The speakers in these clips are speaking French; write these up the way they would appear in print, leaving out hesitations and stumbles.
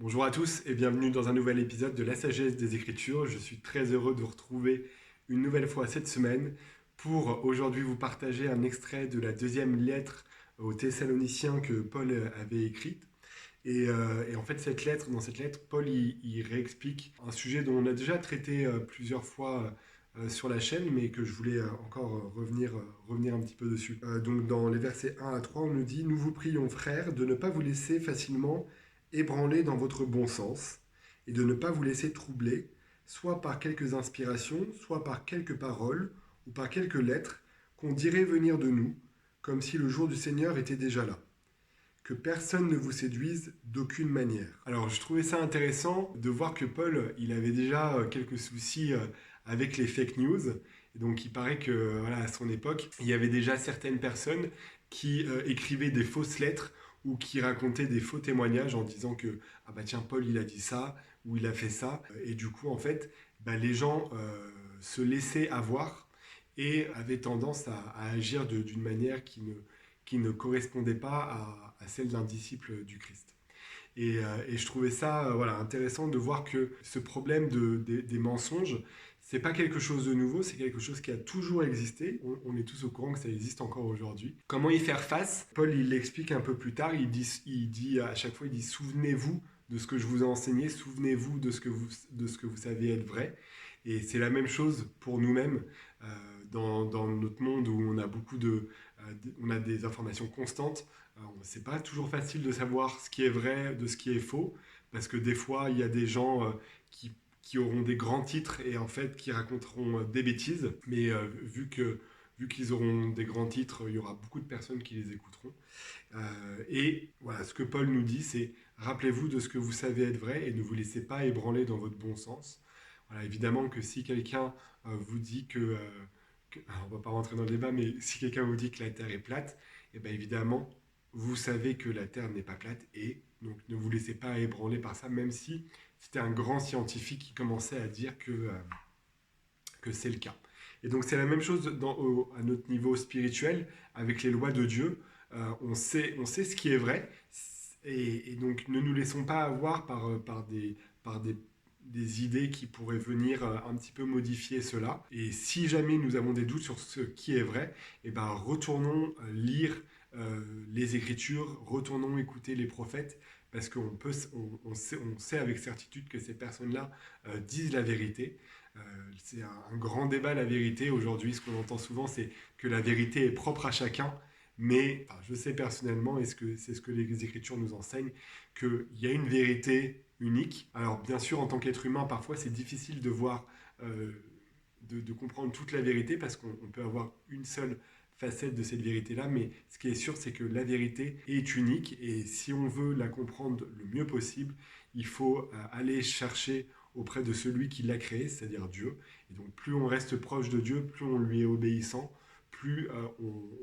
Bonjour à tous et bienvenue dans un nouvel épisode de La Sagesse des Écritures. Je suis très heureux de vous retrouver une nouvelle fois cette semaine pour aujourd'hui vous partager un extrait de la deuxième lettre aux Thessaloniciens que Paul avait écrite. Et en fait, dans cette lettre, Paul il réexplique un sujet dont on a déjà traité plusieurs fois sur la chaîne, mais que je voulais encore revenir un petit peu dessus. Donc dans les versets 1 à 3, on nous dit « Nous vous prions, frères, de ne pas vous laisser facilement ébranler dans votre bon sens, et de ne pas vous laisser troubler, soit par quelques inspirations, soit par quelques paroles, ou par quelques lettres, qu'on dirait venir de nous, comme si le jour du Seigneur était déjà là. Que personne ne vous séduise d'aucune manière. » Alors je trouvais ça intéressant de voir que Paul, il avait déjà quelques soucis avec les fake news. Et donc il paraît que voilà, à son époque, il y avait déjà certaines personnes qui écrivaient des fausses lettres ou qui racontaient des faux témoignages en disant que ah bah tiens, Paul il a dit ça ou il a fait ça. Et du coup en fait, bah, les gens se laissaient avoir et avaient tendance à agir d'une manière qui ne correspondait pas à celle d'un disciple du Christ. Et je trouvais ça voilà, intéressant de voir que ce problème des mensonges, c'est pas quelque chose de nouveau, c'est quelque chose qui a toujours existé. On est tous au courant que ça existe encore aujourd'hui. Comment y faire face? Paul, il l'explique un peu plus tard. Il dit à chaque fois, il dit souvenez-vous de ce que je vous ai enseigné, souvenez-vous de ce que vous savez être vrai. Et c'est la même chose pour nous-mêmes dans notre monde où on a on a des informations constantes. C'est pas toujours facile de savoir ce qui est vrai de ce qui est faux, parce que des fois, il y a des gens qui auront des grands titres et en fait qui raconteront des bêtises, mais vu qu'ils auront des grands titres, il y aura beaucoup de personnes qui les écouteront. Et voilà, ce que Paul nous dit, c'est rappelez-vous de ce que vous savez être vrai et ne vous laissez pas ébranler dans votre bon sens. Voilà, évidemment que si quelqu'un vous dit alors on va pas rentrer dans le débat, mais si quelqu'un vous dit que la Terre est plate, et bien évidemment, vous savez que la Terre n'est pas plate et donc ne vous laissez pas ébranler par ça, même si c'était un grand scientifique qui commençait à dire que c'est le cas. Et donc c'est la même chose à notre niveau spirituel, avec les lois de Dieu. On sait ce qui est vrai, et donc ne nous laissons pas avoir par des idées qui pourraient venir un petit peu modifier cela. Et si jamais nous avons des doutes sur ce qui est vrai, eh ben, retournons lire les Écritures, retournons écouter les prophètes, parce on sait avec certitude que ces personnes-là disent la vérité. C'est un grand débat, la vérité. Aujourd'hui, ce qu'on entend souvent, c'est que la vérité est propre à chacun. Mais enfin, je sais personnellement, et c'est ce que les Écritures nous enseignent, qu'il y a une vérité unique. Alors bien sûr, en tant qu'être humain, parfois c'est difficile de voir, de comprendre toute la vérité, parce qu'on peut avoir une seule facette de cette vérité-là, mais ce qui est sûr, c'est que la vérité est unique, et si on veut la comprendre le mieux possible, il faut aller chercher auprès de celui qui l'a créé, c'est-à-dire Dieu. Et donc plus on reste proche de Dieu, plus on lui est obéissant, plus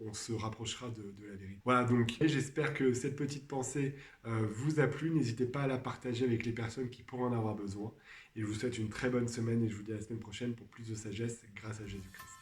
on se rapprochera de la vérité. Voilà, donc j'espère que cette petite pensée vous a plu. N'hésitez pas à la partager avec les personnes qui pourraient en avoir besoin. Et je vous souhaite une très bonne semaine et je vous dis à la semaine prochaine pour plus de sagesse grâce à Jésus-Christ.